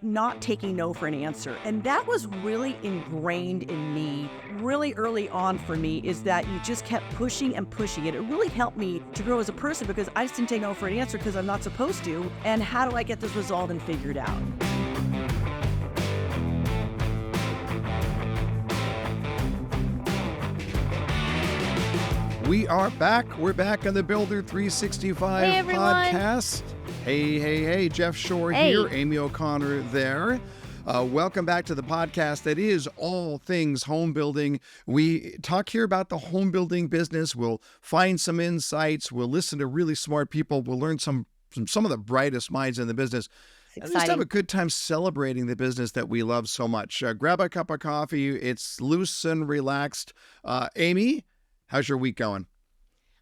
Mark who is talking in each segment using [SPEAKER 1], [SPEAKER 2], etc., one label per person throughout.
[SPEAKER 1] not taking no for an answer. And that was really ingrained in me really early on for me, is that you just kept pushing and pushing it. It really helped me to grow as a person because I just didn't take no for an answer because I'm not supposed to. And how do I get this resolved and figured out?
[SPEAKER 2] We are back. We're back on the Builder 365 podcast. Hey, Jeff Shore here, Amy O'Connor there. Welcome back to the podcast that is all things home building. We talk here about the home building business. We'll find some insights. We'll listen to really smart people. We'll learn from some of the brightest minds in the business. And just have a good time celebrating the business that we love so much. Grab a cup of coffee. It's loose and relaxed. Amy, how's your week going?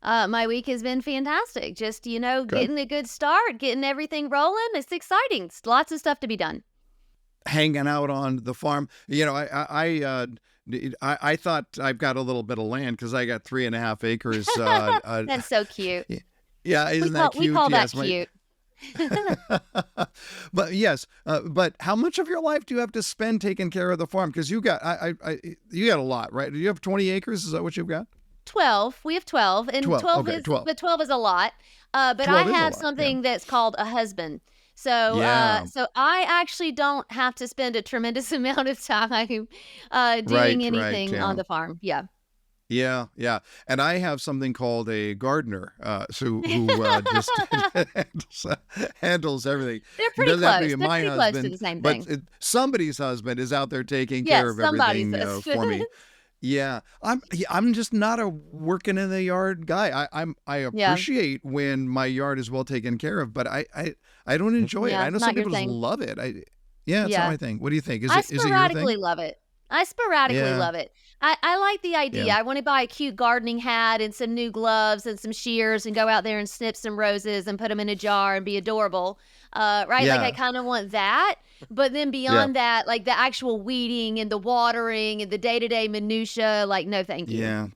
[SPEAKER 3] My week has been fantastic. Just, getting a good start, getting everything rolling. It's exciting. It's lots of stuff to be done.
[SPEAKER 2] Hanging out on the farm. I thought I've got a little bit of land because I got 3.5 acres.
[SPEAKER 3] That's so cute.
[SPEAKER 2] Yeah, isn't that cute?
[SPEAKER 3] We call that cute.
[SPEAKER 2] But yes, but how much of your life do you have to spend taking care of the farm? Because you got you got a lot, right? Do you have 20 acres? Is that what you've got?
[SPEAKER 3] 12. We have 12, and 12 is a lot. But I have something that's called a husband. So I actually don't have to spend a tremendous amount of time doing anything on the farm. Yeah.
[SPEAKER 2] Yeah. And I have something called a gardener, who just handles everything.
[SPEAKER 3] They're pretty close.
[SPEAKER 2] They're pretty
[SPEAKER 3] close to the same thing.
[SPEAKER 2] But somebody's husband is out there taking care of everything for me. Yeah, I'm just not a working in the yard guy. I appreciate when my yard is well taken care of, but I don't enjoy it. I know some people just love it. It's not my thing. What do you think? Is it your thing?
[SPEAKER 3] I sporadically love it. I like the idea. I want to buy a cute gardening hat and some new gloves and some shears and go out there and snip some roses and put them in a jar and be adorable. Right?
[SPEAKER 2] Yeah.
[SPEAKER 3] Like I kind of want that. But then beyond that, like the actual weeding and the watering and the day-to-day minutia, like no thank you.
[SPEAKER 2] Yeah.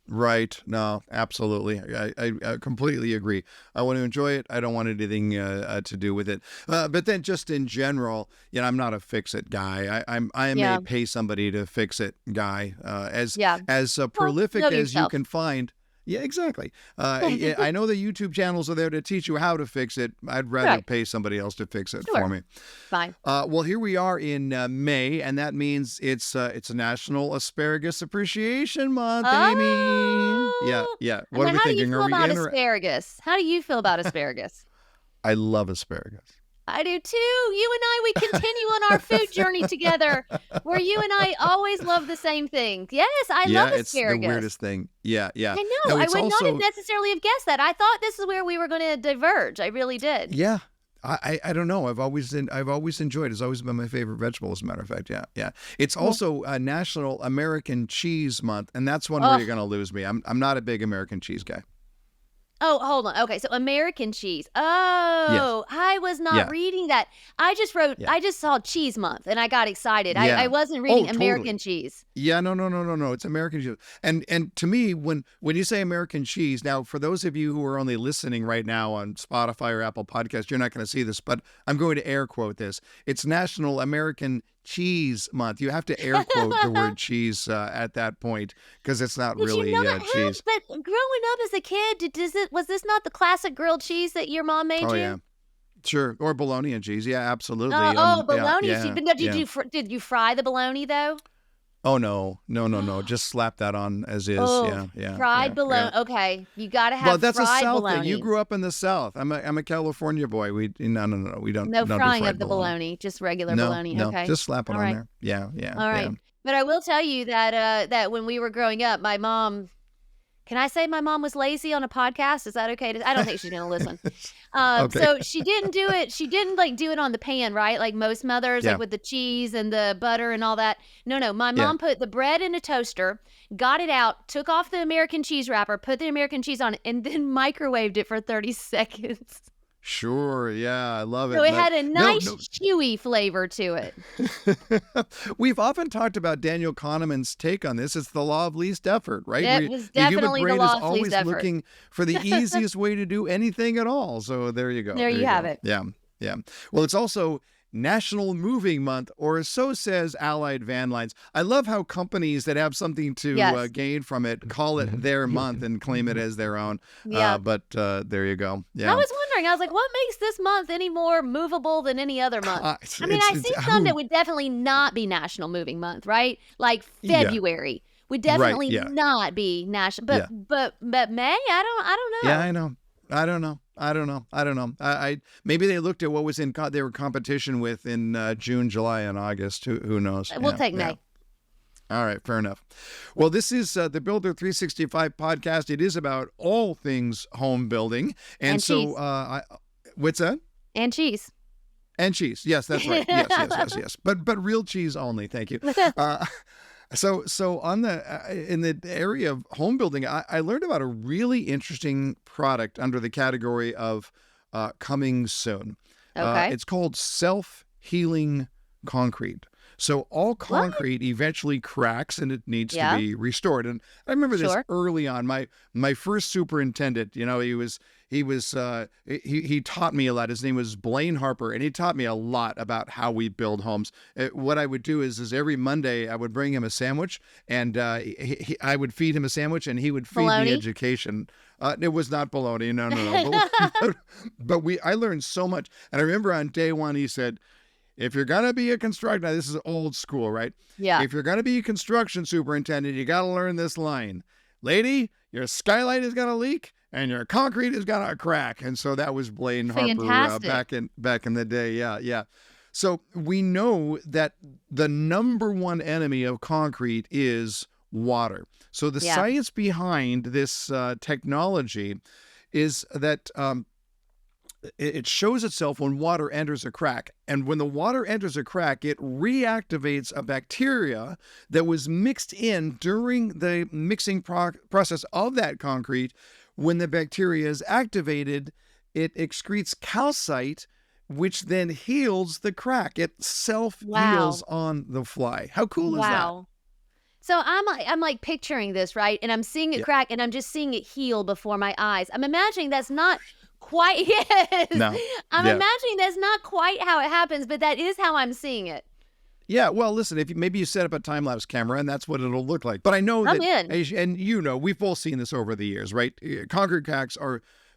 [SPEAKER 2] Right. No, absolutely. I completely agree. I want to enjoy it. I don't want anything to do with it. But then just in general, I'm not a fix-it guy. I am a pay somebody to fix it guy. As prolific as you can find. Yeah, exactly. I know the YouTube channels are there to teach you how to fix it. I'd rather pay somebody else to fix it for me.
[SPEAKER 3] Fine.
[SPEAKER 2] Well, here we are in May, and that means it's a National Asparagus Appreciation Month, Amy. Yeah. What are we thinking?
[SPEAKER 3] How do you feel about asparagus? How do you feel about asparagus?
[SPEAKER 2] I love asparagus.
[SPEAKER 3] I do too. You and I, we continue on our food journey together, where you and I always love the same thing. Yes, I love asparagus.
[SPEAKER 2] Yeah, it's the weirdest thing. Yeah.
[SPEAKER 3] I know. I would not have necessarily have guessed that. I thought this is where we were going to diverge. I really did.
[SPEAKER 2] Yeah. I don't know. I've always enjoyed it. It's always been my favorite vegetable, as a matter of fact. Yeah. It's also National American Cheese Month, and that's one where you're going to lose me. I'm not a big American cheese guy.
[SPEAKER 3] Oh, hold on. Okay, so American cheese. Oh, yes. I was not reading that. I just saw Cheese Month, and I got excited. Yeah. I wasn't reading American cheese.
[SPEAKER 2] Yeah, no. It's American cheese. And to me, when you say American cheese, now, for those of you who are only listening right now on Spotify or Apple Podcasts, you're not going to see this, but I'm going to air quote this. It's National American Cheese Month. You have to air quote the word cheese at that point, because it's not really cheese.
[SPEAKER 3] But growing up as a kid, was this not the classic grilled cheese that your mom made you?
[SPEAKER 2] Oh, yeah. Sure. Or bologna and cheese. Yeah, absolutely.
[SPEAKER 3] Bologna cheese. Did you fry the bologna, though?
[SPEAKER 2] Oh, no. Just slap that on as is.
[SPEAKER 3] Fried bologna. Yeah. Okay. You got to have fried bologna. Well, that's a
[SPEAKER 2] South thing. You grew up in the South. I'm a California boy. We don't.
[SPEAKER 3] No frying
[SPEAKER 2] do
[SPEAKER 3] of the bologna. Just regular bologna.
[SPEAKER 2] No,
[SPEAKER 3] okay.
[SPEAKER 2] Just slap it on there. Yeah.
[SPEAKER 3] All right. Yeah. But I will tell you that when we were growing up, my mom... Can I say my mom was lazy on a podcast? Is that okay? I don't think she's going to listen.
[SPEAKER 2] Okay.
[SPEAKER 3] So she didn't do it. She didn't do it on the pan, right? Like most mothers, like with the cheese and the butter and all that. No. My mom put the bread in a toaster, got it out, took off the American cheese wrapper, put the American cheese on it, and then microwaved it for 30 seconds.
[SPEAKER 2] Sure. Yeah, I love it.
[SPEAKER 3] So it had a nice chewy flavor to it.
[SPEAKER 2] We've often talked about Daniel Kahneman's take on this. It's the law of least effort, right?
[SPEAKER 3] It was definitely the law of least effort.
[SPEAKER 2] The human brain is always looking for the easiest way to do anything at all. So there you go.
[SPEAKER 3] There you have it.
[SPEAKER 2] Yeah. Well, it's also National Moving Month, or so says Allied Van Lines. I love how companies that have something to gain from it call it their month and claim it as their own. But there you go. Yeah.
[SPEAKER 3] I was wondering, I was like, what makes this month any more movable than any other month? I see some that would definitely not be National Moving Month, right? Like February would definitely not be national. But May, I don't know.
[SPEAKER 2] Yeah, I know. I don't know. I maybe they looked at what was they were competition with in June, July, and August. Who knows?
[SPEAKER 3] We'll take May.
[SPEAKER 2] All right, fair enough. Well, this is the Builder 365 podcast. It is about all things home building, and so
[SPEAKER 3] cheese.
[SPEAKER 2] What's that?
[SPEAKER 3] And cheese.
[SPEAKER 2] And cheese. Yes, that's right. Yes. But real cheese only. Thank you. So on in the area of home building, I learned about a really interesting product under the category of coming soon.
[SPEAKER 3] Okay.
[SPEAKER 2] It's called self-healing concrete. So all concrete eventually cracks and it needs to be restored. And I remember this early on. My first superintendent, he taught me a lot. His name was Blaine Harper, and he taught me a lot about how we build homes. What I would do is every Monday I would bring him a sandwich, and I would feed him a sandwich, and he would feed me education. It was not bologna, no. But I learned so much. And I remember on day one he said, if you're going to be a construction, now this is old school, right?
[SPEAKER 3] Yeah.
[SPEAKER 2] If you're going to be a construction superintendent, you got to learn this line. Lady, your skylight is going to leak and your concrete is going to crack. And so that was Blaine Harper back in the day. Yeah. So we know that the number one enemy of concrete is water. So the science behind this technology is that it shows itself when water enters a crack. And when the water enters a crack, it reactivates a bacteria that was mixed in during the mixing process of that concrete. When the bacteria is activated, it excretes calcite, which then heals the crack. It self-heals on the fly. How cool is that?
[SPEAKER 3] So I'm like picturing this, right? And I'm seeing it crack, and I'm just seeing it heal before my eyes. I'm imagining that's not quite,
[SPEAKER 2] No.
[SPEAKER 3] I'm imagining that's not quite how it happens, but that is how I'm seeing it.
[SPEAKER 2] Yeah, well, listen, maybe you set up a time-lapse camera and that's what it'll look like. But I know and we've both seen this over the years, right? Concrete cracks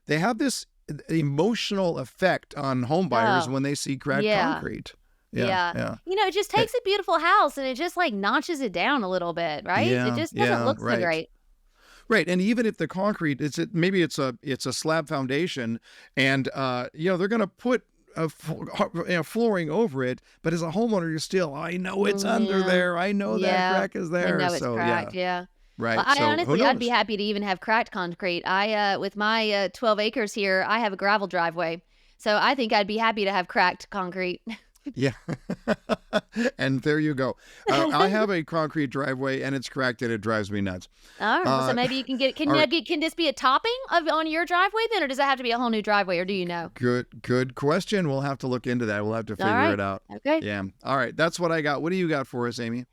[SPEAKER 2] they have this emotional effect on home buyers when they see cracked concrete. Yeah.
[SPEAKER 3] It just takes a beautiful house and it just like notches it down a little bit, right? It just doesn't look so great.
[SPEAKER 2] Right, and even if the concrete maybe it's a slab foundation, and they're going to put flooring over it, but as a homeowner, you're still, I know it's under there. I know that crack is there.
[SPEAKER 3] I know it's cracked. Yeah.
[SPEAKER 2] Right.
[SPEAKER 3] Well, honestly, I'd be happy to even have cracked concrete. With my 12 acres here, I have a gravel driveway, so I think I'd be happy to have cracked concrete.
[SPEAKER 2] Yeah. And there you go. I have a concrete driveway and it's cracked and it drives me nuts.
[SPEAKER 3] All right. So maybe you can can this be a topping on your driveway then, or does that have to be a whole new driveway, or do you know?
[SPEAKER 2] Good question. We'll have to look into that. We'll have to figure it out.
[SPEAKER 3] Okay.
[SPEAKER 2] Yeah. All right. That's what I got. What do you got for us, Amy?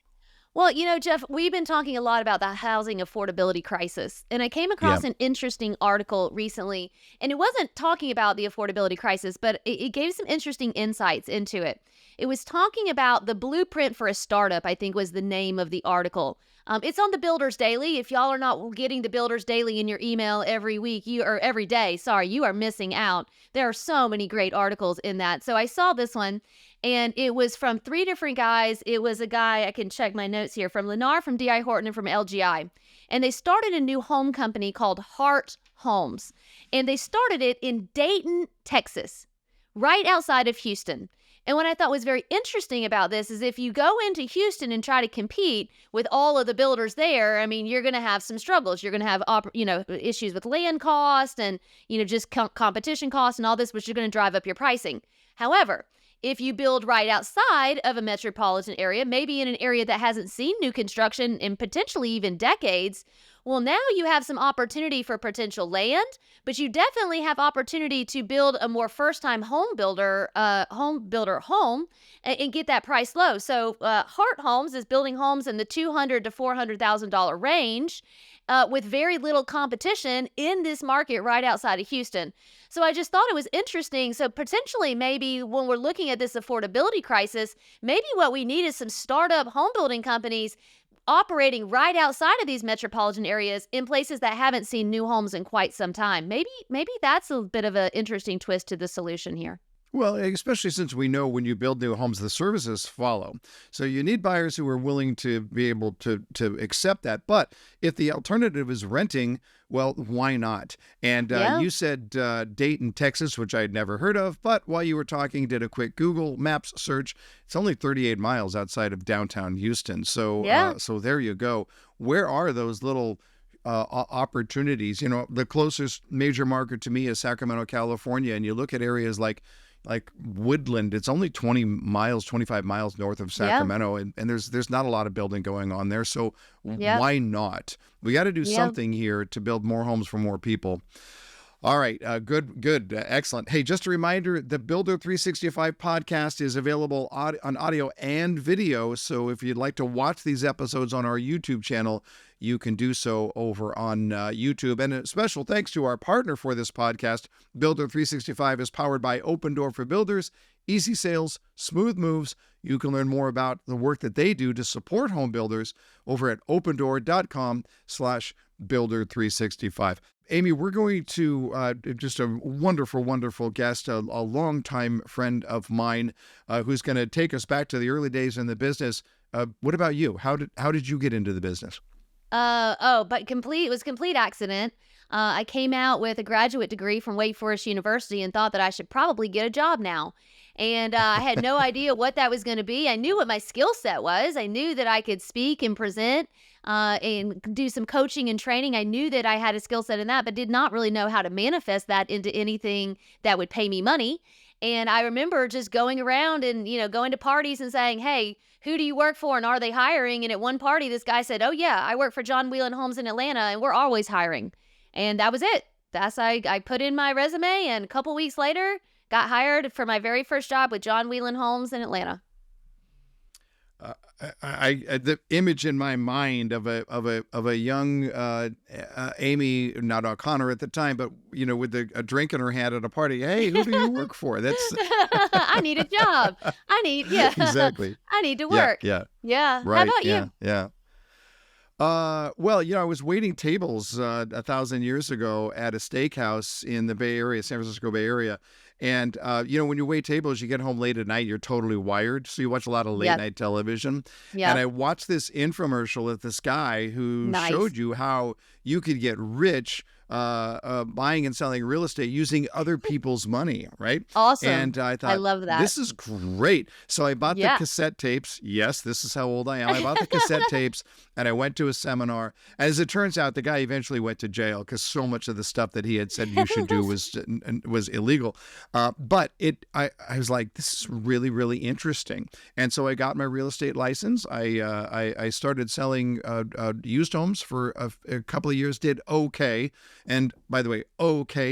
[SPEAKER 3] Well, Jeff, we've been talking a lot about the housing affordability crisis, and I came across an interesting article recently, and it wasn't talking about the affordability crisis, but it gave some interesting insights into it. It was talking about the blueprint for a startup, I think was the name of the article. It's on the Builders Daily. If y'all are not getting the Builders Daily in your email every week, every day, you are missing out. There are so many great articles in that. So I saw this one, and it was from 3 different guys. It was a guy, I can check my notes here, from Lennar, from D.I. Horton, and from LGI. And they started a new home company called Heart Homes. And they started it in Dayton, Texas, right outside of Houston. And what I thought was very interesting about this is if you go into Houston and try to compete with all of the builders there, I mean, you're going to have some struggles. You're going to have, issues with land cost and, just competition costs and all this, which is going to drive up your pricing. However, if you build right outside of a metropolitan area, maybe in an area that hasn't seen new construction in potentially even decades, Well, now you have some opportunity for potential land, but you definitely have opportunity to build a more first-time home builder home and get that price low. So, Hart Homes is building homes in the $200,000 to $400,000 range. With very little competition in this market right outside of Houston. So I just thought it was interesting. So potentially maybe when we're looking at this affordability crisis, maybe what we need is some startup home building companies operating right outside of these metropolitan areas in places that haven't seen new homes in quite some time. Maybe that's a bit of an interesting twist to the solution here.
[SPEAKER 2] Well, especially since we know when you build new homes, the services follow. So you need buyers who are willing to be able to accept that. But if the alternative is renting, well, why not? And you said Dayton, Texas, which I had never heard of. But while you were talking, did a quick Google Maps search. It's only 38 miles outside of downtown Houston. So, so there you go. Where are those little opportunities? You know, the closest major market to me is Sacramento, California. And you look at areas like Woodland, it's only 25 miles north of Sacramento, and there's not a lot of building going on there. So why not? We got to do something here to build more homes for more people. All right. Good. Excellent. Hey, just a reminder, the Builder 365 podcast is available on audio and video. So if you'd like to watch these episodes on our YouTube channel, you can do so over on YouTube. And a special thanks to our partner for this podcast. Builder 365 is powered by Open Door for Builders, easy sales, smooth moves. You can learn more about the work that they do to support home builders over at opendoor.com/builder365. Amy, we're going to just a wonderful, wonderful guest, a longtime friend of mine who's going to take us back to the early days in the business. What about you? How did you get into the business?
[SPEAKER 3] It was complete accident. I came out with a graduate degree from Wake Forest University and thought that I should probably get a job now. And I had no idea what that was going to be. I knew what my skill set was. I knew that I could speak and present and do some coaching and training. I knew that I had a skill set in that, but did not really know how to manifest that into anything that would pay me money. And I remember just going around and, going to parties and saying, hey, who do you work for and are they hiring? And at one party, this guy said, oh, yeah, I work for John Whelan Homes in Atlanta and we're always hiring. And that was it. I put in my resume and a couple weeks later, got hired for my very first job with John Whelan Homes in Atlanta.
[SPEAKER 2] The image in my mind of a young Amy, not O'Connor at the time, but with a drink in her hand at a party. Hey, who do you work for? That's
[SPEAKER 3] I need a job.
[SPEAKER 2] Exactly.
[SPEAKER 3] I need to work.
[SPEAKER 2] Yeah.
[SPEAKER 3] Right. How about you?
[SPEAKER 2] Yeah. Well, I was waiting tables 1,000 years ago at a steakhouse in the Bay Area, San Francisco Bay Area. And, when you wait tables, you get home late at night, you're totally wired. So you watch a lot of late night television. Yep. And I watched this infomercial of this guy who showed you how you could get rich buying and selling real estate using other people's money, right?
[SPEAKER 3] Awesome.
[SPEAKER 2] And I thought,
[SPEAKER 3] I love that.
[SPEAKER 2] This is great. So I bought the cassette tapes. Yes, this is how old I am. I bought the cassette tapes and I went to a seminar. As it turns out, the guy eventually went to jail because so much of the stuff that he had said you should do was illegal. But I was like, this is really, really interesting. And so I got my real estate license. I started selling used homes for a couple of years, did okay. And by the way,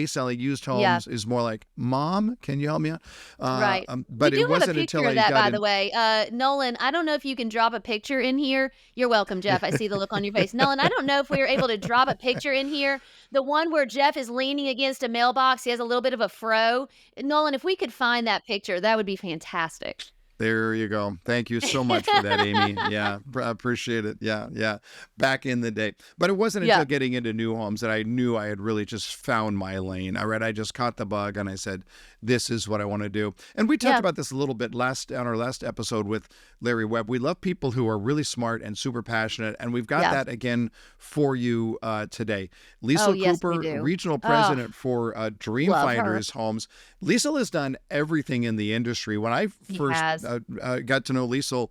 [SPEAKER 2] selling used homes is more like, Mom, can you help me out?
[SPEAKER 3] Right.
[SPEAKER 2] But it wasn't until I got
[SPEAKER 3] by the way. Nolan, I don't know if you can drop a picture in here. You're welcome, Jeff. I see the look on your face. Nolan, I don't know if we were able to drop a picture in here. The one where Jeff is leaning against a mailbox. He has a little bit of a fro. Nolan, if we could find that picture, that would be fantastic.
[SPEAKER 2] There you go. Thank you so much for that, Amy. Yeah, appreciate it. Yeah. Back in the day. But it wasn't until getting into new homes that I knew I had really just found my lane. All right, I just caught the bug and I said, this is what I want to do. And we talked about this a little bit on our last episode with Larry Webb. We love people who are really smart and super passionate, and we've got that again for you today. Liesel Cooper, regional president for Dreamfinders Homes. Liesel has done everything in the industry. When I first got to know Liesel.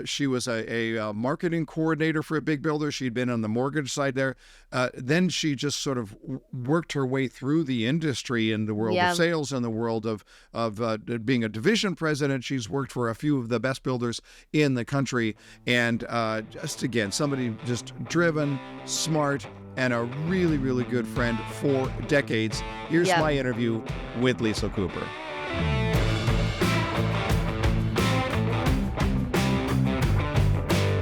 [SPEAKER 2] She was a marketing coordinator for a big builder. She'd been on the mortgage side there. Then she just sort of worked her way through the industry in the world of sales and the world of being a division president. She's worked for a few of the best builders in the country. And just again, somebody just driven, smart, and a really, really good friend for decades. Here's my interview with Liesel Cooper.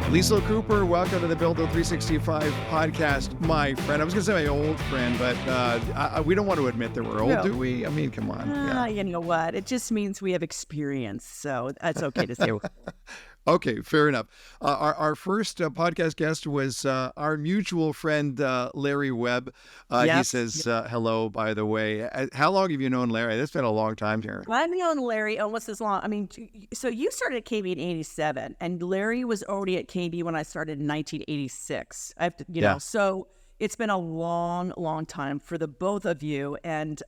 [SPEAKER 2] Liesel Cooper, welcome to the Builder 365 podcast, my friend. I was going to say my old friend, but we don't want to admit that we're old, do we? I mean, come on.
[SPEAKER 1] You know what? It just means we have experience, so that's okay to say.
[SPEAKER 2] Okay, fair enough. Our first podcast guest was our mutual friend, Larry Webb. He says hello, by the way. How long have you known Larry? That's been a long time here.
[SPEAKER 1] I've known Larry almost as long. I mean, so you started at KB in 87, and Larry was already at KB when I started in 1986. So it's been a long, long time for the both of you. And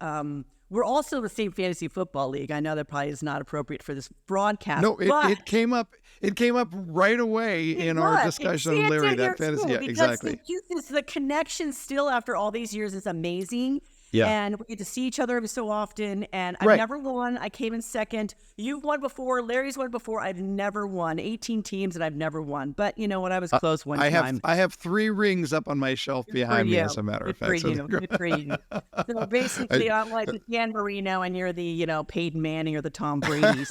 [SPEAKER 1] we're also the same fantasy football league. I know that probably is not appropriate for this broadcast.
[SPEAKER 2] No, it came up. It came up right away in our discussion on Larry. That fantasy, exactly.
[SPEAKER 1] The connection still after all these years is amazing.
[SPEAKER 2] Yeah.
[SPEAKER 1] And we get to see each other every so often. And I've never won. I came in second. You've won before. Larry's won before. I've never won. 18 teams and I've never won. But you know what? I was close one time.
[SPEAKER 2] I have 3 rings up on my shelf behind me, as a matter of fact.
[SPEAKER 1] Good for you. So basically, I'm like the Dan Marino and you're the, Peyton Manning or the Tom Brady.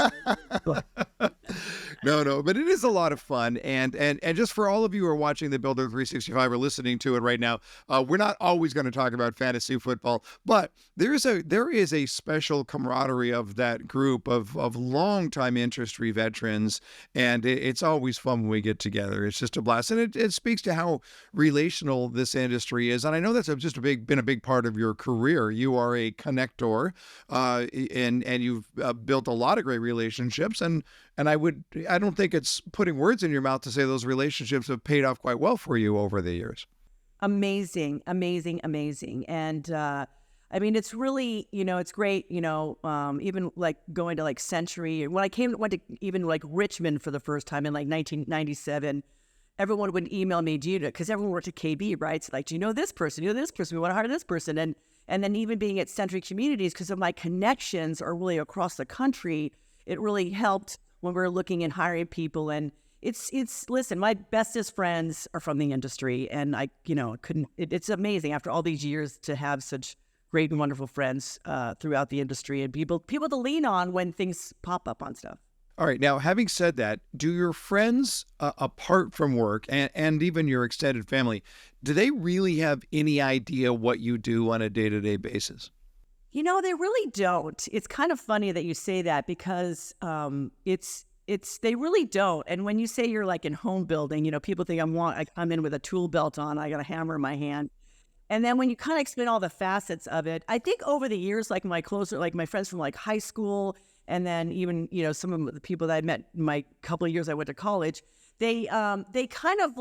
[SPEAKER 2] No, but it is a lot of fun. And just for all of you who are watching the Builder 365 or listening to it right now, we're not always going to talk about fantasy football, but there is a special camaraderie of that group of longtime industry veterans, and it's always fun when we get together. It's just a blast, and it speaks to how relational this industry is. And I know that's just been a big part of your career. You are a connector, and you've built a lot of great relationships, and I don't think it's putting words in your mouth to say those relationships have paid off quite well for you over the years.
[SPEAKER 1] Amazing. And I mean, it's really, it's great, even like going to like Century. When I went to even like Richmond for the first time in like 1997, everyone would email me, because everyone worked at KB, right? So like, do you know this person? You know this person? We want to hire this person. And then even being at Century Communities, because of my connections are really across the country, it really helped when we were looking and hiring people. And listen, my bestest friends are from the industry, and it's amazing after all these years to have such great and wonderful friends throughout the industry and people to lean on when things pop up on stuff.
[SPEAKER 2] All right. Now, having said that, do your friends, apart from work and even your extended family, do they really have any idea what you do on a day-to-day basis?
[SPEAKER 1] They really don't. It's kind of funny that you say that, because they really don't. And when you say you're like in home building, people think I come in with a tool belt on, I got a hammer in my hand. And then when you kind of explain all the facets of it, I think over the years, like my friends from like high school, and then even, some of the people that I met in my couple of years I went to college, they kind of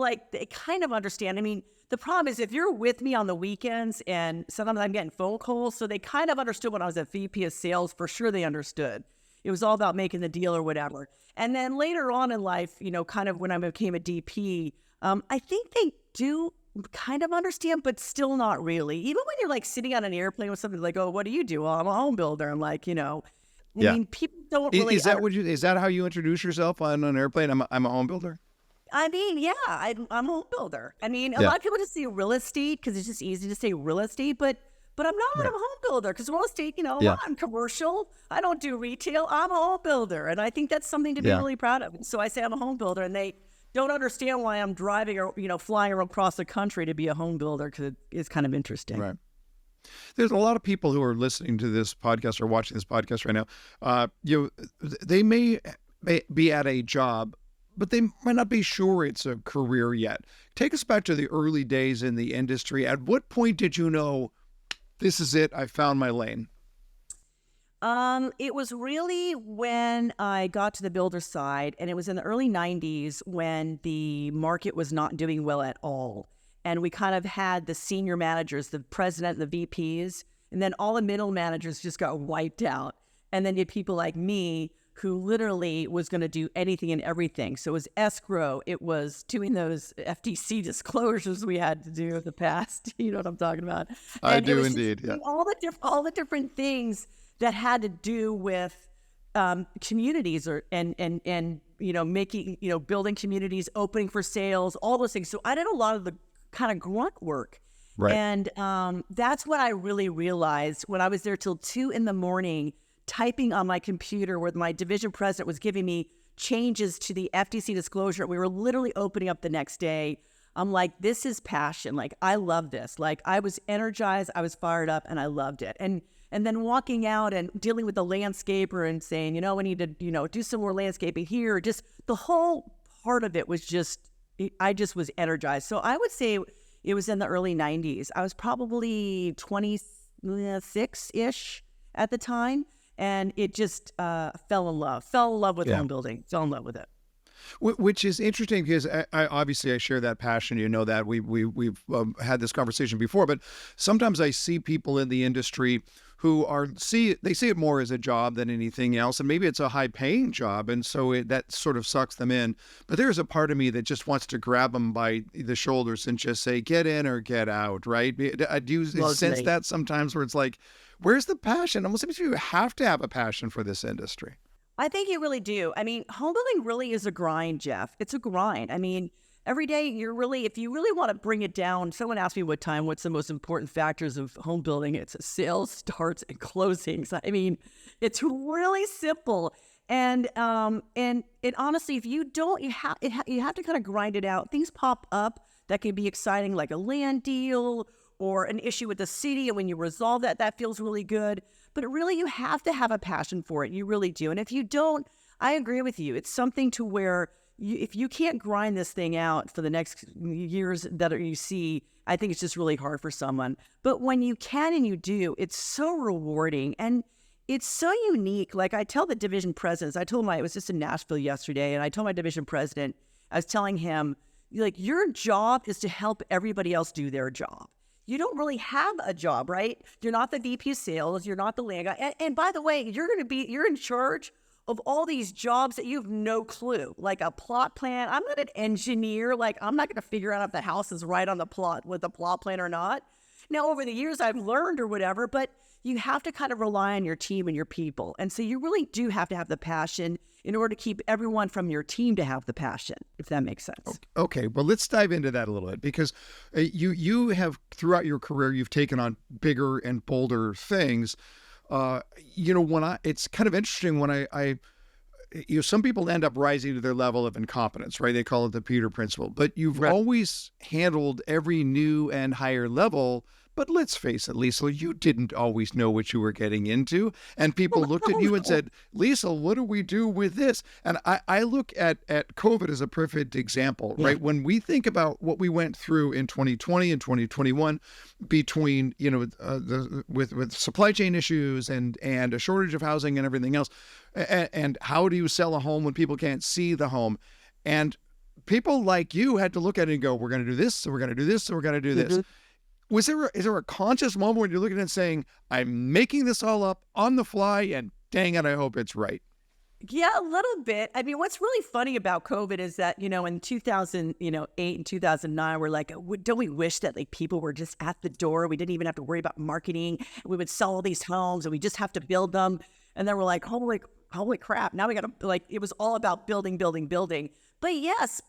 [SPEAKER 1] understand. I mean, the problem is if you're with me on the weekends, and sometimes I'm getting phone calls, so they kind of understood when I was a VP of sales. For sure they understood. It was all about making the deal or whatever. And then later on in life, kind of when I became a DP, I think they do kind of understand, but still not really. Even when you're like sitting on an airplane with somebody like, oh, what do you do? Well, I'm a home builder. I'm like, I mean, people don't really.
[SPEAKER 2] Is that how you introduce yourself on an airplane? I'm a home builder.
[SPEAKER 1] I mean, yeah, I'm a home builder. I mean, a lot of people just say real estate because it's just easy to say real estate, but I'm not a home builder, because real estate, I'm commercial. I don't do retail. I'm a home builder. And I think that's something to be really proud of. So I say I'm a home builder, and they don't understand why I'm driving or, flying across the country to be a home builder, because it's kind of interesting.
[SPEAKER 2] Right. There's a lot of people who are listening to this podcast or watching this podcast right now. They may be at a job, but they might not be sure it's a career yet. Take us back to the early days in the industry. At what point did you know, this is it, I found my lane?
[SPEAKER 1] It was really when I got to the builder side, and it was in the early 90s when the market was not doing well at all. And we kind of had the senior managers, the president, the VPs, and then all the middle managers just got wiped out. And then you had people like me who literally was going to do anything and everything. So it was escrow. It was doing those FTC disclosures we had to do in the past. You know what I'm talking about?
[SPEAKER 2] I do indeed. Yeah.
[SPEAKER 1] All the different things that had to do with communities and making, building communities, opening for sales, all those things. So I did a lot of the kind of grunt work.
[SPEAKER 2] Right.
[SPEAKER 1] And that's what I really realized when I was there till 2 a.m, typing on my computer where my division president was giving me changes to the FTC disclosure. We were literally opening up the next day. I'm like, this is passion. Like, I love this. Like, I was energized, I was fired up, and I loved it. And then walking out and dealing with the landscaper and saying, we need to, do some more landscaping here. Just the whole part of it was I just was energized. So I would say it was in the early 90s. I was probably 26-ish at the time. And it just fell in love with home building, fell in love with it.
[SPEAKER 2] Which is interesting because I share that passion. You know that we've had this conversation before, but sometimes I see people in the industry who see it more as a job than anything else, and maybe it's a high-paying job, and so that sort of sucks them in. But there's a part of me that just wants to grab them by the shoulders and just say, "Get in or get out." Right? Do you sense that sometimes where it's like, where's the passion? Almost seems you have to have a passion for this industry.
[SPEAKER 1] I think you really do. I mean, home building really is a grind, Jeff. It's a grind. I mean, every day if you really want to bring it down, someone asked me what's the most important factors of home building? It's sales, starts, and closings. I mean, it's really simple. And honestly, if you don't, you have to kind of grind it out. Things pop up that can be exciting, like a land deal or an issue with the city, and when you resolve that feels really good. But really, you have to have a passion for it. You really do. And if you don't, I agree with you. It's something to where if you can't grind this thing out for the next years that you see, I think it's just really hard for someone. But when you can and you do, it's so rewarding and it's so unique. Like I tell the division presidents, I was just in Nashville yesterday, and I told my division president, I was telling him, like, your job is to help everybody else do their job. You don't really have a job, right? You're not the VP of sales. You're not the land guy. And by the way, you're in charge of all these jobs that you have no clue, like a plot plan. I'm not an engineer. Like, I'm not going to figure out if the house is right on the plot with the plot plan or not. Now, over the years, I've learned or whatever, but you have to kind of rely on your team and your people. And so you really do have to have the passion in order to keep everyone from your team to have the passion, if that makes sense.
[SPEAKER 2] Okay, well, let's dive into that a little bit, because you have, throughout your career, you've taken on bigger and bolder things. It's kind of interesting when some people end up rising to their level of incompetence, right? They call it the Peter principle. But you've always handled every new and higher level. But let's face it, Liesel, you didn't always know what you were getting into. And people looked at you and said, Liesel, what do we do with this? And I look at COVID as a perfect example, right? When we think about what we went through in 2020 and 2021 between, with supply chain issues and a shortage of housing and everything else, and how do you sell a home when people can't see the home? And people like you had to look at it and go, we're going to do this, so we're going to do this, so we're going to do this. Is there a conscious moment when you're looking at it and saying, I'm making this all up on the fly, and dang it, I hope it's right?
[SPEAKER 1] Yeah, a little bit. I mean, what's really funny about COVID is that, in 2008 and 2009, we're like, don't we wish that like people were just at the door? We didn't even have to worry about marketing. We would sell all these homes and we just have to build them. And then we're like, holy crap. Now we got to, it was all about building. But yes,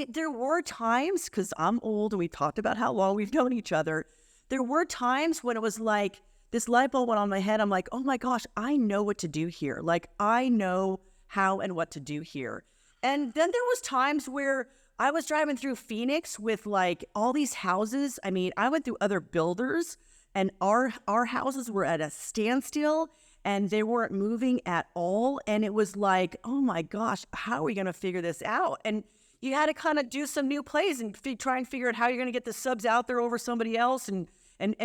[SPEAKER 1] there were times, because I'm old and we talked about how long we've known each other. There were times when it was like this light bulb went on my head. I'm like, oh my gosh, I know what to do here. Like, I know how and what to do here. And then there was times where I was driving through Phoenix with like all these houses. I mean, I went through other builders and our houses were at a standstill and they weren't moving at all. And it was like, oh my gosh, how are we going to figure this out? And you had to kind of do some new plays and try and figure out how you're going to get the subs out there over somebody else and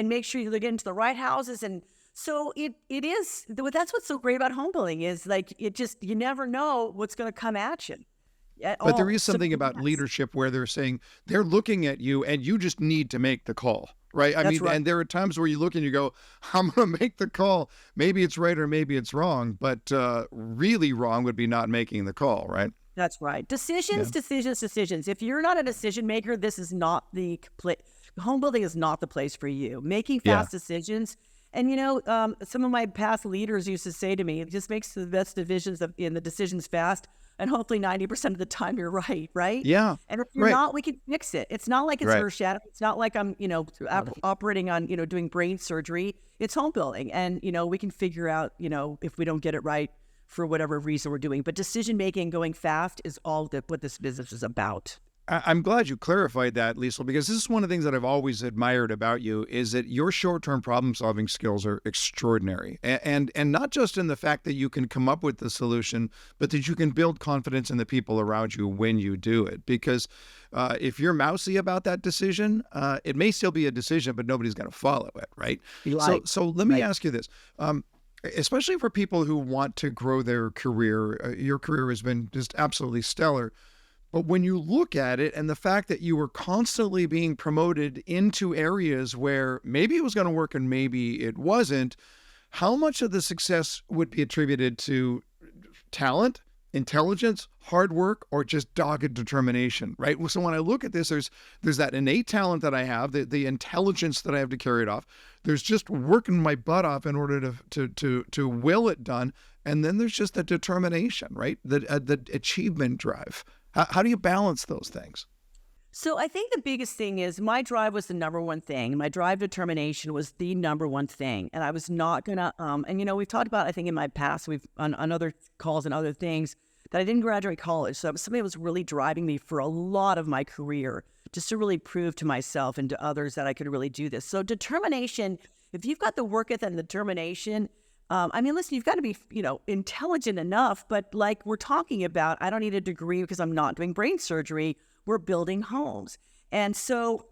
[SPEAKER 1] make sure you get into the right houses. And so it is, that's what's so great about home building is like, you never know what's going to come at you.
[SPEAKER 2] But there is something about leadership where they're saying they're looking at you and you just need to make the call. right? I
[SPEAKER 1] That's
[SPEAKER 2] mean,
[SPEAKER 1] right.
[SPEAKER 2] and there are times where you look and you go, I'm going to make the call. Maybe it's right or maybe it's wrong, but really wrong would be not making the call, right?
[SPEAKER 1] That's right.
[SPEAKER 2] Yeah.
[SPEAKER 1] Decisions. If you're not a decision maker, this is not the home building is not the place for you. Making
[SPEAKER 2] Yeah.
[SPEAKER 1] fast decisions. And, some of my past leaders used to say to me, it just makes the best divisions in the decisions fast. And hopefully 90% of the time you're right, right?
[SPEAKER 2] Yeah.
[SPEAKER 1] And if you're not, we can fix it. It's not like it's
[SPEAKER 2] Right.
[SPEAKER 1] earth shattering. It's not like I'm, operating on, doing brain surgery. It's home building. And, we can figure out, if we don't get it right for whatever reason we're doing. But decision making, going fast is all what this business is about.
[SPEAKER 2] I'm glad you clarified that, Liesel, because this is one of the things that I've always admired about you is that your short-term problem-solving skills are extraordinary. And not just in the fact that you can come up with the solution, but that you can build confidence in the people around you when you do it. Because if you're mousy about that decision, it may still be a decision, but nobody's going to follow it, right? So let me ask you this. Especially for people who want to grow their career, your career has been just absolutely stellar. But when you look at it and the fact that you were constantly being promoted into areas where maybe it was going to work and maybe it wasn't, how much of the success would be attributed to talent, intelligence, hard work, or just dogged determination, right? So when I look at this, there's that innate talent that I have, the intelligence that I have to carry it off. There's just working my butt off in order to will it done. And then there's just the determination, right? The achievement drive. How do you balance those things?
[SPEAKER 1] So I think the biggest thing is my drive was the number one thing. My drive determination was the number one thing. And I was not going to, we've talked about, I think in my past, we've on other calls and other things, that I didn't graduate college. So something that was really driving me for a lot of my career, just to really prove to myself and to others that I could really do this. So determination, if you've got the work ethic and the determination, listen, you've got to be, intelligent enough, but like we're talking about, I don't need a degree because I'm not doing brain surgery. We're building homes. And so,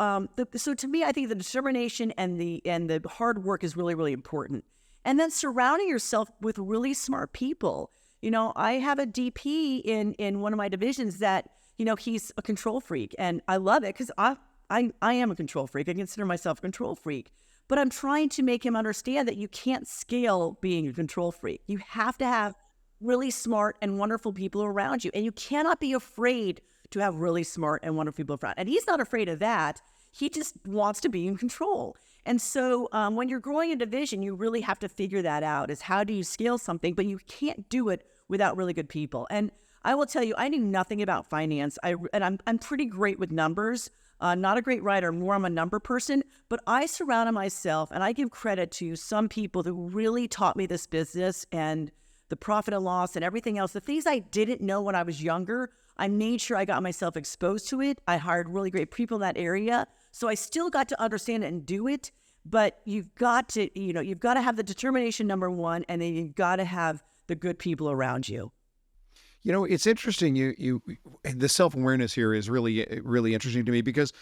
[SPEAKER 1] so to me, I think the determination and the hard work is really, really important. And then surrounding yourself with really smart people. I have a DP in one of my divisions that, he's a control freak, and I love it because I am a control freak. I consider myself a control freak. But I'm trying to make him understand that you can't scale being a control freak. You have to have really smart and wonderful people around you. And you cannot be afraid to have really smart and wonderful people around. And he's not afraid of that. He just wants to be in control. And so when you're growing a division, you really have to figure that out, is how do you scale something? But you can't do it without really good people. And I will tell you, I knew nothing about finance. I'm pretty great with numbers. Not a great writer, more I'm a number person, but I surrounded myself and I give credit to some people who really taught me this business and the profit and loss and everything else. The things I didn't know when I was younger, I made sure I got myself exposed to it. I hired really great people in that area. So I still got to understand it and do it, but you've got to have the determination, number one, and then you've got to have the good people around you.
[SPEAKER 2] It's interesting. The self-awareness here is really, really interesting to me because,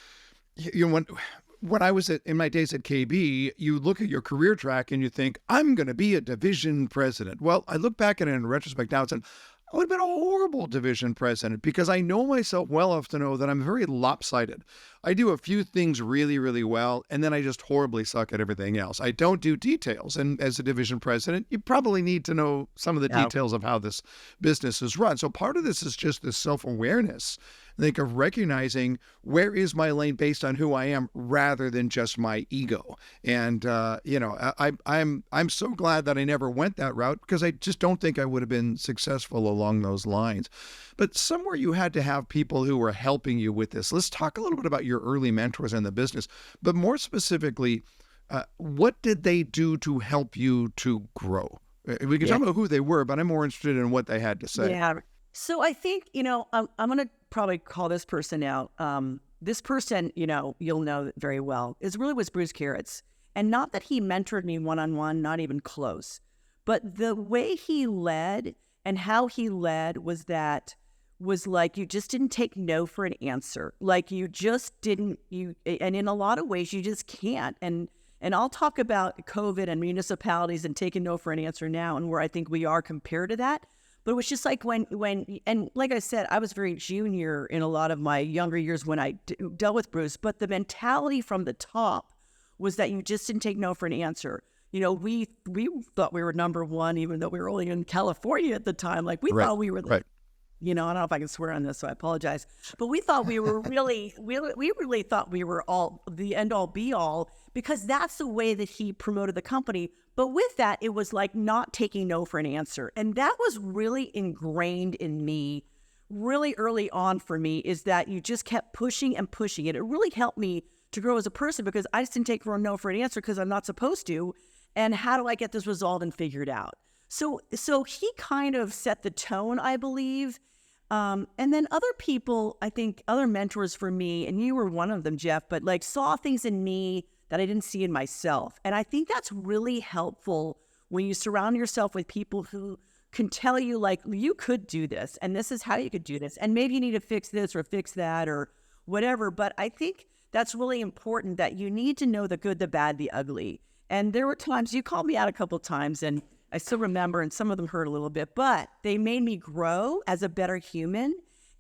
[SPEAKER 2] when I was in my days at KB, you look at your career track and you think, I'm going to be a division president. Well, I look back at it in retrospect now and said, I would have been a horrible division president because I know myself well enough to know that I'm very lopsided. I do a few things really, really well, and then I just horribly suck at everything else. I don't do details. And as a division president, you probably need to know some of the details of how this business is run. So part of this is just this self-awareness, I think, of recognizing where is my lane based on who I am rather than just my ego. And, I'm so glad that I never went that route because I just don't think I would have been successful along those lines. But somewhere you had to have people who were helping you with this. Let's talk a little bit about your early mentors in the business, but more specifically, what did they do to help you to grow? We can talk about who they were, but I'm more interested in what they had to say.
[SPEAKER 1] Yeah. So I think, I'm going to probably call this person out. This person, you'll know very well, was Bruce Carrots. And not that he mentored me one-on-one, not even close, but the way he led and how he led was like you just didn't take no for an answer. Like you just didn't, and in a lot of ways you just can't. And I'll talk about COVID and municipalities and taking no for an answer now and where I think we are compared to that. But it was just like when, and like I said, I was very junior in a lot of my younger years when I dealt with Bruce, but the mentality from the top was that you just didn't take no for an answer. We thought we were number one, even though we were only in California at the time. Like we thought we were the, I don't know if I can swear on this, so I apologize. But we thought we were really, we really thought we were all the end all be all, because that's the way that he promoted the company. But with that, it was like not taking no for an answer. And that was really ingrained in me really early on for me, is that you just kept pushing and pushing it. It really helped me to grow as a person, because I just didn't take for a no for an answer because I'm not supposed to. And how do I get this resolved and figured out? So he kind of set the tone, I believe. And then other people, I think other mentors for me, and you were one of them, Jeff, but like saw things in me that I didn't see in myself. And I think that's really helpful when you surround yourself with people who can tell you, like, you could do this, and this is how you could do this, and maybe you need to fix this or fix that or whatever. But I think that's really important, that you need to know the good, the bad, the ugly. And there were times you called me out a couple of times, and I still remember, and some of them hurt a little bit, but they made me grow as a better human.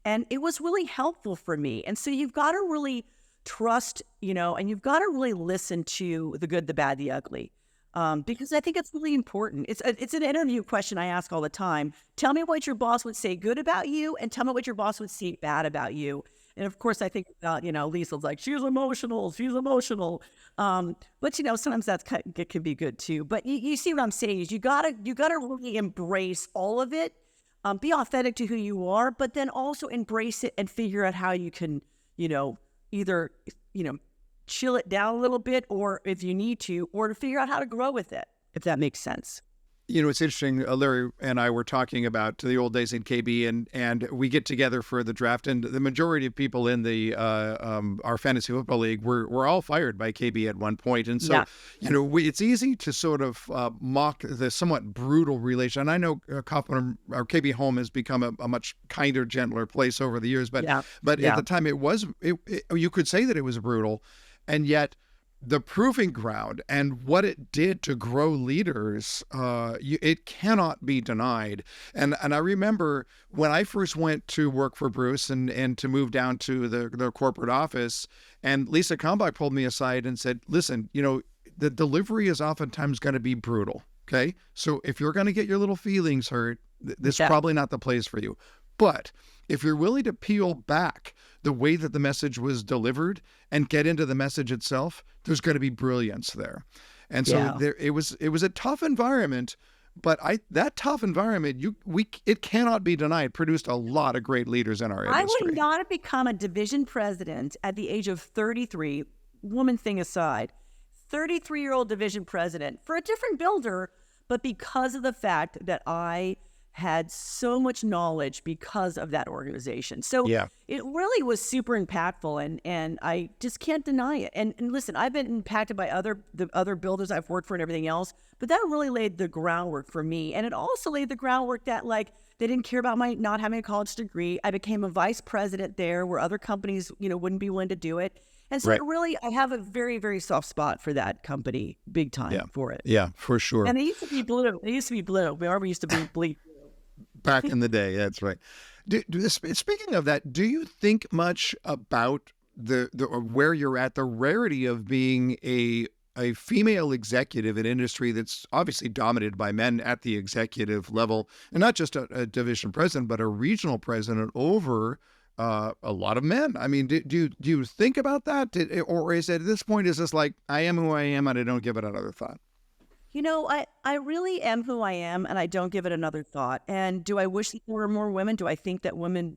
[SPEAKER 1] And it was really helpful for me. And so you've got to really trust, and you've got to really listen to the good, the bad, the ugly. Because I think it's really important. It's an interview question I ask all the time. Tell me what your boss would say good about you, and tell me what your boss would say bad about you. And of course, I think about, Liesel's like, she's emotional. But sometimes it can be good too. But you see what I'm saying is you gotta really embrace all of it. Be authentic to who you are, but then also embrace it and figure out how you can, either, chill it down a little bit, or if you need to, or to figure out how to grow with it, if that makes sense.
[SPEAKER 2] It's interesting. Larry and I were talking about the old days in KB, and we get together for the draft, and the majority of people in the our fantasy football league were all fired by KB at one point, and so it's easy to sort of mock the somewhat brutal relation. And I know Kaufman, our KB home has become a much kinder, gentler place over the years, but at the time you could say that it was brutal, and yet the proving ground and what it did to grow leaders, it cannot be denied. And I remember when I first went to work for Bruce and to move down to the corporate office, and Liesel Cooper pulled me aside and said, listen, the delivery is oftentimes going to be brutal. Okay. So if you're going to get your little feelings hurt, this is probably not the place for you. But if you're willing to peel back the way that the message was delivered and get into the message itself, there's going to be brilliance there. And so it was a tough environment, but that tough environment, it cannot be denied, produced a lot of great leaders in our industry.
[SPEAKER 1] I would not have become a division president at the age of 33, woman thing aside, 33-year-old division president for a different builder, but because of the fact that I had so much knowledge because of that organization. So it really was super impactful, and I just can't deny it. And listen, I've been impacted by the other builders I've worked for and everything else, but that really laid the groundwork for me. And it also laid the groundwork that, like, they didn't care about my not having a college degree. I became a vice president there where other companies, wouldn't be willing to do it. And so I have a very, very soft spot for that company, big time for it.
[SPEAKER 2] Yeah, for sure.
[SPEAKER 1] And it used to be blue. We used to be bleak.
[SPEAKER 2] Back in the day, that's right. Speaking of that, do you think much about the where you're at, the rarity of being a female executive in industry that's obviously dominated by men at the executive level, and not just a division president, but a regional president over a lot of men? I mean, do you think about that, or is it at this point is this like, I am who I am and I don't give it another thought?
[SPEAKER 1] I really am who I am, and I don't give it another thought. And do I wish there were more women? Do I think that women,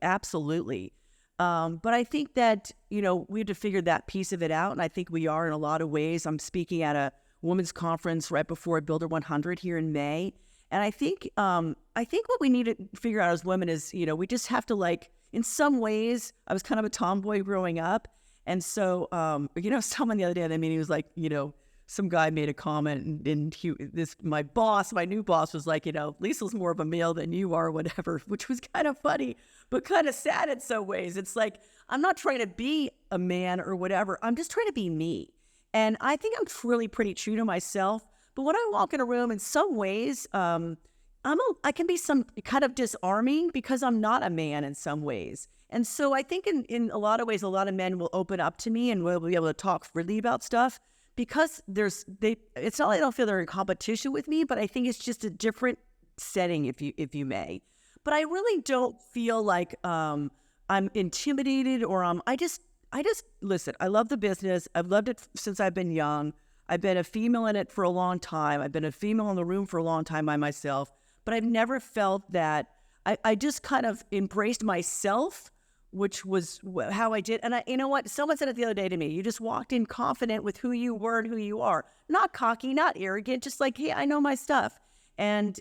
[SPEAKER 1] absolutely. But I think that, we have to figure that piece of it out. And I think we are in a lot of ways. I'm speaking at a women's conference right before Builder 100 here in May. And I think what we need to figure out as women is, we just have to, in some ways, I was kind of a tomboy growing up. And so, someone the other day at the meeting was like, some guy made a comment, and my new boss was like, Liesel's more of a male than you are, whatever, which was kind of funny, but kind of sad in some ways. It's like, I'm not trying to be a man or whatever. I'm just trying to be me. And I think I'm really pretty true to myself. But when I walk in a room, in some ways, I can be some kind of disarming because I'm not a man in some ways. And so I think in a lot of ways, a lot of men will open up to me and we'll be able to talk freely about stuff because it's not like I don't feel they're in competition with me, but I think it's just a different setting, if you may. But I really don't feel like I'm intimidated or I just listen, I love the business. I've loved it since I've been young. I've been a female in it for a long time. I've been a female in the room for a long time by myself, but I've never felt that I just kind of embraced myself, which was how I did. And you know what? Someone said it the other day to me, you just walked in confident with who you were and who you are. Not cocky, not arrogant, just like, hey, I know my stuff. And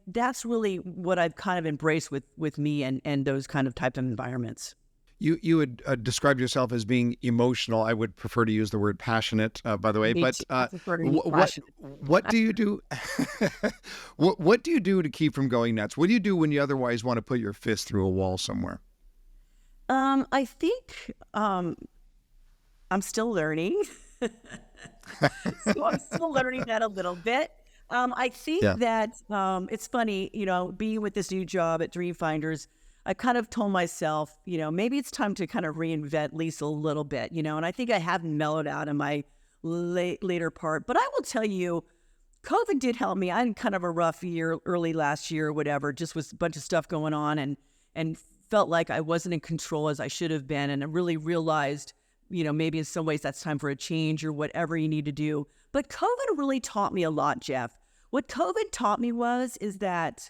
[SPEAKER 1] that's really what I've kind of embraced with me and those kind of types of environments.
[SPEAKER 2] You would describe yourself as being emotional. I would prefer to use the word passionate, by the way. But what do you do? What do you do to keep from going nuts? What do you do when you otherwise want to put your fist through a wall somewhere?
[SPEAKER 1] I think I'm still learning. So I'm still learning that a little bit. I think that it's funny, being with this new job at Dreamfinders, I kind of told myself, maybe it's time to kind of reinvent Liesel a little bit, and I think I have mellowed out in my later part. But I will tell you, COVID did help me. I had kind of a rough year early last year or whatever, just with a bunch of stuff going on and felt like I wasn't in control as I should have been. And I really realized, maybe in some ways that's time for a change or whatever you need to do. But COVID really taught me a lot, Jeff. What COVID taught me is that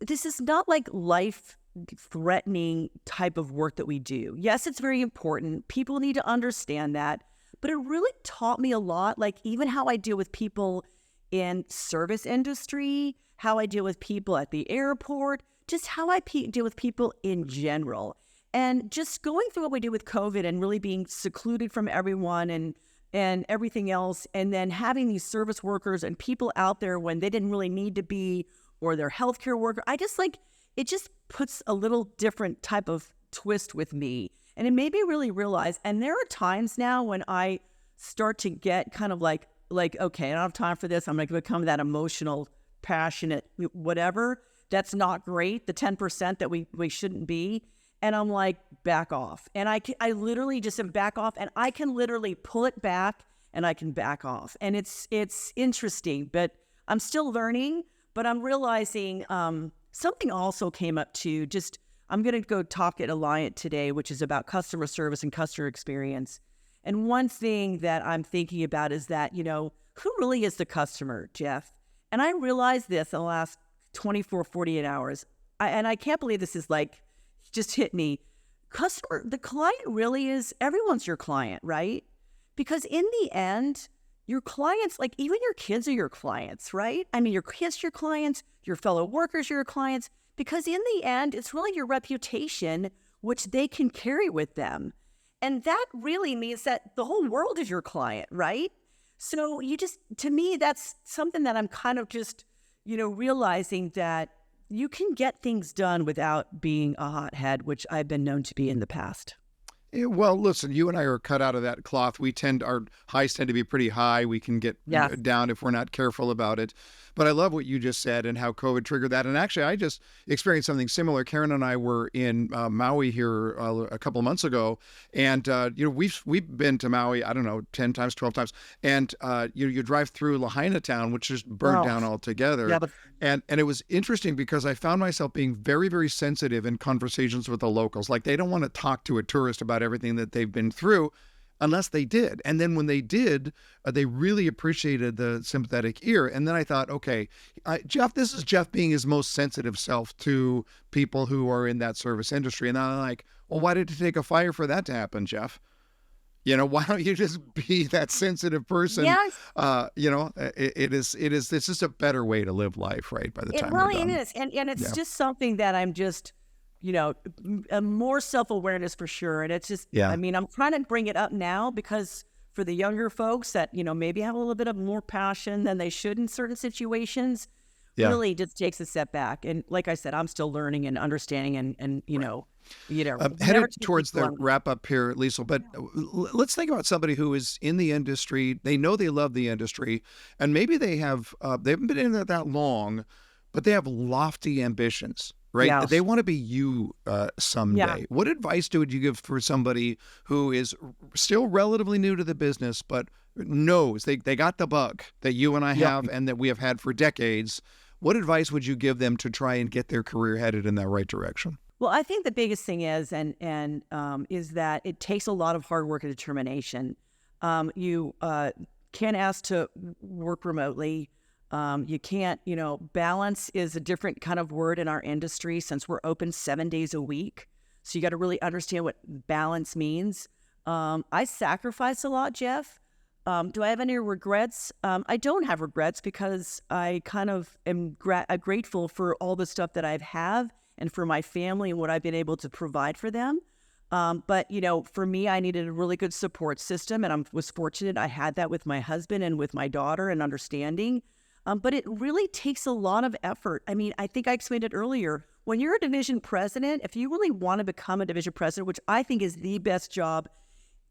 [SPEAKER 1] this is not like life-threatening type of work that we do. Yes, it's very important. People need to understand that. But it really taught me a lot, like even how I deal with people in service industry, how I deal with people at the airport, just how I deal with people in general. And just going through what we did with COVID and really being secluded from everyone and everything else, and then having these service workers and people out there when they didn't really need to be, or their healthcare worker. It just puts a little different type of twist with me. And it made me really realize, and there are times now when I start to get kind of like, okay, I don't have time for this. I'm going to become that emotional, passionate, whatever. That's not great. The 10% that we shouldn't be. And I'm like, back off. And I literally just am back off, and I can literally pull it back and I can back off. And it's interesting, but I'm still learning. But I'm realizing something also came up too. I'm going to go talk at Alliant today, which is about customer service and customer experience. And one thing that I'm thinking about is that, who really is the customer, Jeff? And I realized this in the last 24, 48 hours. I can't believe this is like, just hit me. The client really is, everyone's your client, right? Because in the end, your clients, like even your kids are your clients, right? I mean, your kids are your clients, your fellow workers are your clients, because in the end, it's really your reputation, which they can carry with them. And that really means that the whole world is your client, right? So to me, that's something that I'm kind of just, realizing that you can get things done without being a hothead, which I've been known to be in the past.
[SPEAKER 2] Yeah, well, listen, you and I are cut out of that cloth. Our highs tend to be pretty high. We can get down if we're not careful about it. But I love what you just said and how COVID triggered that. And actually, I just experienced something similar. Karen and I were in Maui here a couple of months ago. And, we've been to Maui, I don't know, 10 times, 12 times. And you drive through Lahaina town, which is burned down altogether. Yeah, and it was interesting because I found myself being very, very sensitive in conversations with the locals. Like they don't want to talk to a tourist about everything that they've been through unless they did. And then when they did, they really appreciated the sympathetic ear. And then I thought, okay, Jeff, this is Jeff being his most sensitive self to people who are in that service industry. And I'm like, well, why did it take a fire for that to happen, Jeff? Why don't you just be that sensitive person?
[SPEAKER 3] Yes.
[SPEAKER 2] It's just a better way to live life, right? By the time we're done.
[SPEAKER 1] It is. And it's just something that I'm just, more self-awareness for sure. And it's just, I mean, I'm trying to bring it up now because for the younger folks that, maybe have a little bit of more passion than they should in certain situations, really just takes a step back. And like I said, I'm still learning and understanding and
[SPEAKER 2] headed towards the wrap up here, Liesel, but let's think about somebody who is in the industry. They know they love the industry, and maybe they haven't been in there that long, but they have lofty ambitions. right?
[SPEAKER 1] Yes.
[SPEAKER 2] They want to be you someday.
[SPEAKER 1] Yeah.
[SPEAKER 2] What advice would you give for somebody who is still relatively new to the business, but knows they got the bug that you and I have and that we have had for decades? What advice would you give them to try and get their career headed in that right direction?
[SPEAKER 1] Well, I think the biggest thing is, is that it takes a lot of hard work and determination. You can't ask to work remotely. You can't, balance is a different kind of word in our industry since we're open 7 days a week. So you got to really understand what balance means. I sacrifice a lot, Jeff. Do I have any regrets? I don't have regrets because I kind of am grateful for all the stuff that I've have and for my family and what I've been able to provide for them. But, for me, I needed a really good support system, and I was fortunate I had that with my husband and with my daughter and understanding. But it really takes a lot of effort. I mean, I think I explained it earlier. When you're a division president, if you really want to become a division president, which I think is the best job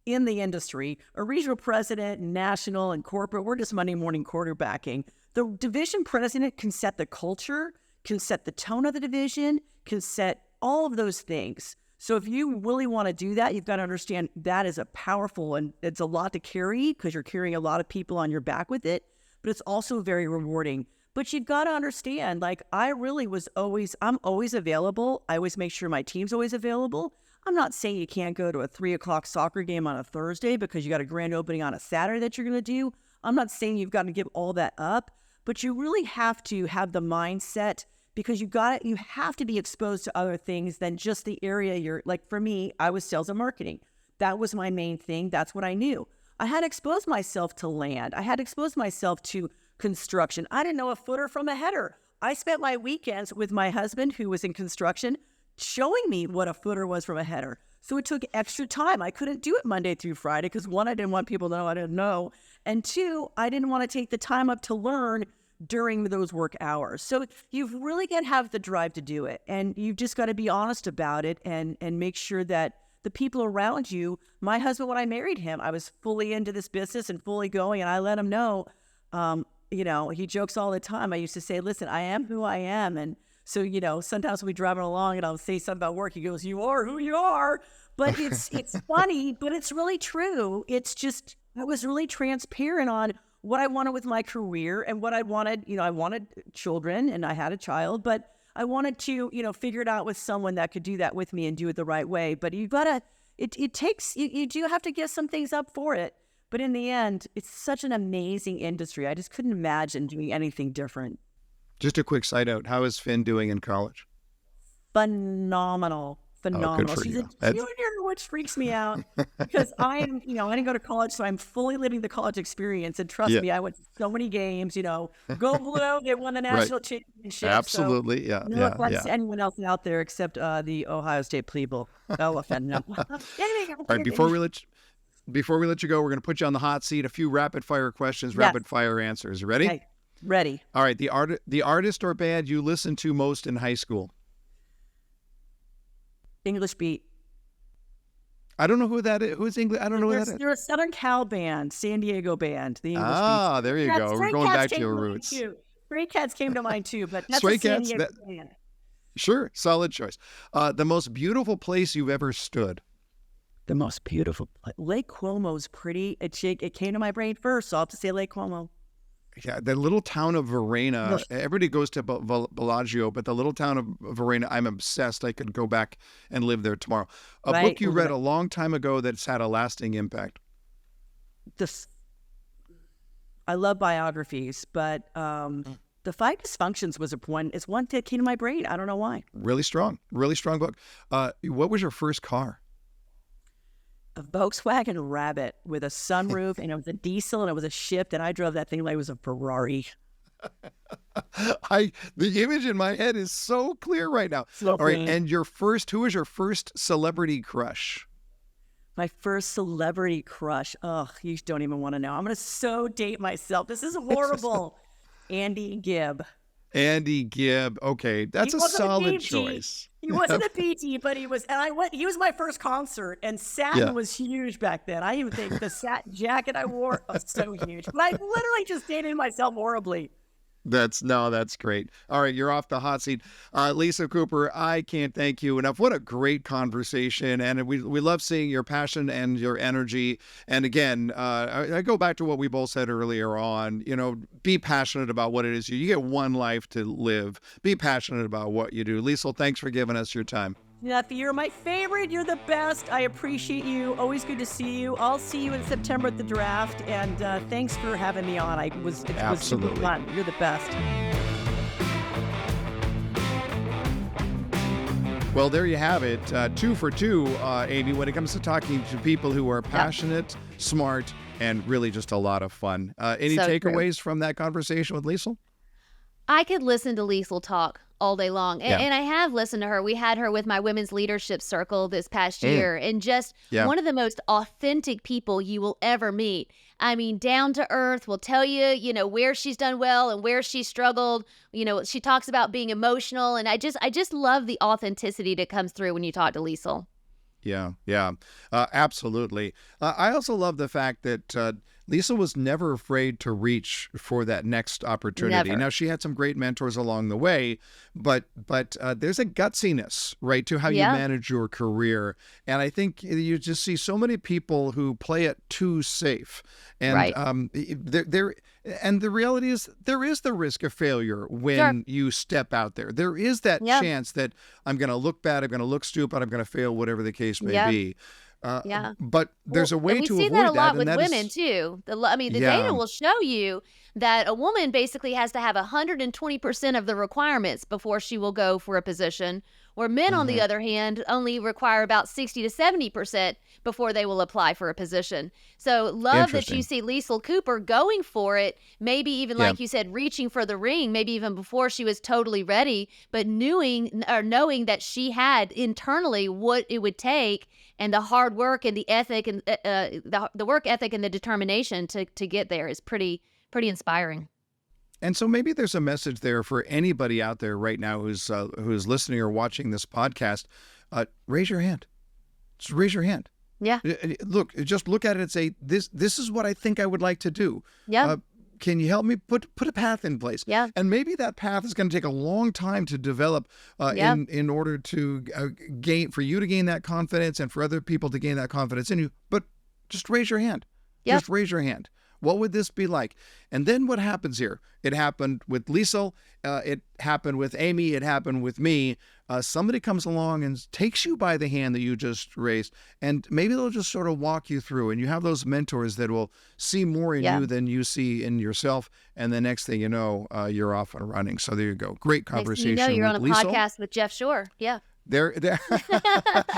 [SPEAKER 1] in the industry, a regional president, national and corporate, we're just Monday morning quarterbacking. The division president can set the culture, can set the tone of the division, can set all of those things. So if you really want to do that, you've got to understand that is a powerful, and it's a lot to carry because you're carrying a lot of people on your back with it, but it's also very rewarding. But you've got to understand, I'm always available. I always make sure my team's always available. I'm not saying you can't go to a 3:00 soccer game on a Thursday because you got a grand opening on a Saturday that you're going to do. I'm not saying you've got to give all that up, but you really have to have the mindset because you have to be exposed to other things than just the area you're, like for me, I was sales and marketing. That was my main thing. That's what I knew. I had exposed myself to land. I had exposed myself to construction. I didn't know a footer from a header. I spent my weekends with my husband who was in construction showing me what a footer was from a header. So it took extra time. I couldn't do it Monday through Friday because one, I didn't want people to know I didn't know. And two, I didn't want to take the time up to learn during those work hours. So you've really got to have the drive to do it. And you've just got to be honest about it and make sure that the people around you, my husband, when I married him, I was fully into this business and fully going, and I let him know, he jokes all the time. I used to say, listen, I am who I am. And so, sometimes we driving along and I'll say something about work. He goes, you are who you are. But it's funny, but it's really true. It's just, I was really transparent on what I wanted with my career and what I wanted. I wanted children and I had a child, but I wanted to, figure it out with someone that could do that with me and do it the right way. But you do have to give some things up for it. But in the end, it's such an amazing industry. I just couldn't imagine doing anything different.
[SPEAKER 2] Just a quick side note. How is Finn doing in college?
[SPEAKER 1] Phenomenal.
[SPEAKER 2] Oh, good for
[SPEAKER 1] She's
[SPEAKER 2] you.
[SPEAKER 1] a junior, which freaks me out because I didn't go to college, so I'm fully living the college experience. And trust me, I went to so many games, go Blue, they won the national championship.
[SPEAKER 2] Absolutely.
[SPEAKER 1] So, no offense to anyone else out there except the Ohio State people. No offense. No.
[SPEAKER 2] All right, before we let you go, we're going to put you on the hot seat. A few rapid fire questions, rapid fire answers. You ready?
[SPEAKER 1] Okay. Ready.
[SPEAKER 2] All right. The artist or band you listened to most in high school?
[SPEAKER 1] English Beat.
[SPEAKER 2] I don't know who that is. Who's English? I don't know who that is.
[SPEAKER 1] They're a Southern Cal band, San Diego band. The English Beat.
[SPEAKER 2] Ah, there you go. We're going back to your roots.
[SPEAKER 1] Stray Cats came to mind too, but that's
[SPEAKER 2] Stray
[SPEAKER 1] a San
[SPEAKER 2] Cats,
[SPEAKER 1] Diego band.
[SPEAKER 2] Sure, solid choice. The most beautiful place you've ever stood?
[SPEAKER 1] The most beautiful place. Lake Como's pretty. It came to my brain first, so I'll have to say Lake Como.
[SPEAKER 2] Yeah, the little town of Verena. Everybody goes to Bellagio, but the little town of Verena, I'm obsessed. I could go back and live there tomorrow. A book you read a long time ago that's had a lasting impact.
[SPEAKER 1] I love biographies, but The Five Dysfunctions was one that came to my brain. I don't know why.
[SPEAKER 2] Really strong book. What was your first car?
[SPEAKER 1] A Volkswagen Rabbit with a sunroof, and it was a diesel, and it was a shift, and I drove that thing like it was a Ferrari.
[SPEAKER 2] The image in my head is so clear right now. All right, and who was your first celebrity crush?
[SPEAKER 1] My first celebrity crush. Oh, you don't even want to know. I'm going to so date myself. This is horrible. Andy Gibb.
[SPEAKER 2] Andy Gibb. Okay, that's a solid choice.
[SPEAKER 1] He wasn't a PT, but he was. And he was my first concert, and satin was huge back then. I even think the satin jacket I wore was so huge. But I literally just dated myself horribly.
[SPEAKER 2] That's great. All right, you're off the hot seat. Liesel Cooper, I can't thank you enough. What a great conversation. And we love seeing your passion and your energy. And again, I go back to what we both said earlier on, be passionate about what it is. You get one life to live. Be passionate about what you do. Liesel, thanks for giving us your time.
[SPEAKER 1] Nothing. You're my favorite. You're the best. I appreciate you. Always good to see you. I'll see you in September at the draft. And thanks for having me on. It was super fun. You're the best.
[SPEAKER 2] Well, there you have it. 2 for 2, Amy, when it comes to talking to people who are passionate, smart, and really just a lot of fun. Any takeaways from that conversation with Liesel?
[SPEAKER 3] I could listen to Liesel talk all day long. And I have listened to her. We had her with my women's leadership circle this past year, and just one of the most authentic people you will ever meet. I mean, down to earth, will tell you, where she's done well and where she struggled. She talks about being emotional, and I just love the authenticity that comes through when you talk to Liesel.
[SPEAKER 2] Yeah, absolutely. I also love the fact that Liesel was never afraid to reach for that next opportunity.
[SPEAKER 3] Never.
[SPEAKER 2] Now, she had some great mentors along the way, but there's a gutsiness, right, to how you manage your career. And I think you just see so many people who play it too safe. And and the reality is there is the risk of failure when you step out there. There is that chance that I'm going to look bad, I'm going to look stupid, I'm going to fail, whatever the case may be. But there's a way to avoid that.
[SPEAKER 3] We see that a lot with women too. The data will show you that a woman basically has to have 120% of the requirements before she will go for a position, where men, on the other hand, only require about 60 to 70% before they will apply for a position. So love that you see Liesel Cooper going for it, maybe even like you said, reaching for the ring, maybe even before she was totally ready, but knowing that she had internally what it would take, and the hard work and the ethic and the work ethic and the determination to get there is pretty inspiring.
[SPEAKER 2] And so maybe there's a message there for anybody out there right now who's listening or watching this podcast. Raise your hand. Just raise your hand.
[SPEAKER 3] Yeah.
[SPEAKER 2] Just look at it and say, this is what I think I would like to do.
[SPEAKER 3] Yeah.
[SPEAKER 2] Can you help me put a path in place?
[SPEAKER 3] Yeah.
[SPEAKER 2] And maybe that path is going to take a long time to develop in order to for you to gain that confidence and for other people to gain that confidence in you. But just raise your hand.
[SPEAKER 3] Yep.
[SPEAKER 2] Just raise your hand. What would this be like? And then what happens here? It happened with Liesel. It happened with Amy. It happened with me. Somebody comes along and takes you by the hand that you just raised, and maybe they'll just sort of walk you through, and you have those mentors that will see more in you than you see in yourself. And the next thing you know, you're off and running. So there you go. Great conversation.
[SPEAKER 3] You're on a
[SPEAKER 2] Liesel.
[SPEAKER 3] podcast with Jeff Shore. Yeah.
[SPEAKER 2] There,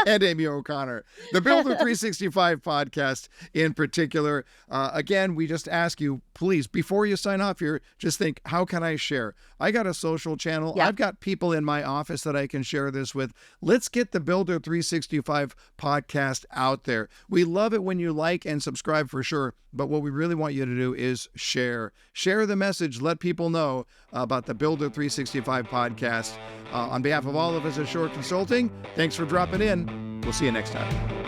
[SPEAKER 2] and Amy O'Connor, the Builder 365 podcast in particular. Again, we just ask you, please, before you sign off here, just think, how can I share? I got a social channel. I've got people in my office that I can share this with. Let's get the Builder 365 podcast out there. We love it when you like and subscribe for sure, but what we really want you to do is share. Share the message. Let people know about the Builder 365 podcast. On behalf of all of us at Shore Consulting, thanks for dropping in. We'll see you next time.